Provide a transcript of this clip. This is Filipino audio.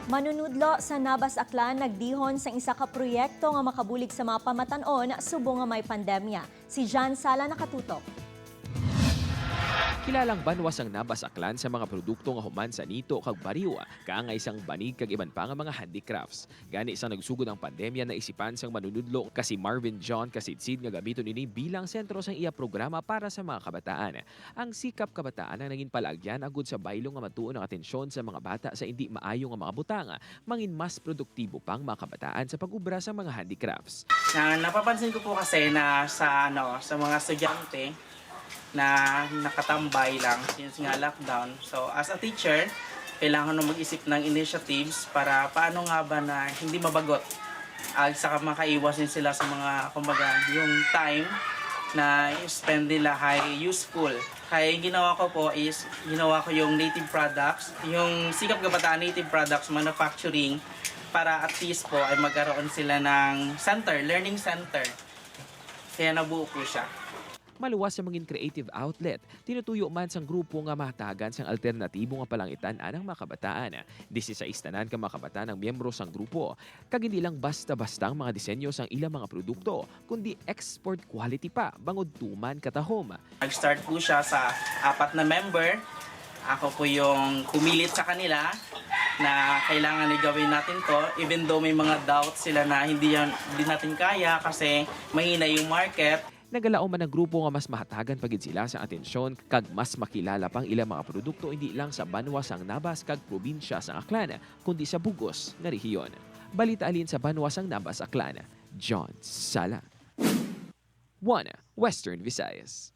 Manunudlo sa Nabas Aklan nagdihon sa isa ka proyekto nga makabulig sa mga pamatanon subong nga may pandemya. Si Jan Sala nakatutok. Kilalang banwas ang Nabas Aklan sa mga produkto nga human sa nito kag bariwa, kaangay isang banig kag iban pa nga mga handicrafts. Gani isang nagsugod ang pandemya na isipan sang manunudlo kasi Marvin John kasidsid nga gamiton ini bilang sentro sang iya programa para sa mga kabataan. Ang Sikap Kabataan ang naging palagyan agud sa baylo nga matuon ang atensyon sa mga bata sa hindi maayo nga mga butanga, mangin mas produktibo pang mga kabataan sa pag-ubra sa mga handicrafts. Napapansin ko po kasi na sa mga estudyante na nakatambay lang since nga lockdown. So as a teacher, kailangan na mag-isip ng initiatives para paano nga ba na hindi mabagot. Saka makaiwas din sila sa mga, kumbaga, yung time na spend nila ay useful. Kaya yung ginawa ko po is, ginawa ko yung native products, yung Sikap Kabataan Native Products Manufacturing, para at least po ay magkaroon sila ng center, learning center. Kaya nabuo po siya. Maluwas sa mangin creative outlet, tinutuyo man sang grupo nga mahatagan sang alternatibo nga palangitan anang mga kabataan. 16 tanan ka mga kabataan ang miyembro sang grupo, kag hindi lang basta-bastang mga disenyo sang ilang mga produkto, kundi export quality pa bangod tuman katahom. Nag-start po siya sa 4 na member. Ako po yung pumilit sa kanila na kailangan gawin natin to, even though may mga doubts sila na hindi natin kaya kasi mahina yung market. Nagalao man ang grupo nga mas mahatagan pagid sila sa atensyon kag mas makilala pang ilang mga produkto hindi lang sa banwas ang Nabas kag probinsya sa Aklan, kundi sa bugos nga rehiyon. Balita alin sa banwas ang Nabas Aklan, John Sala. 1. Western Visayas.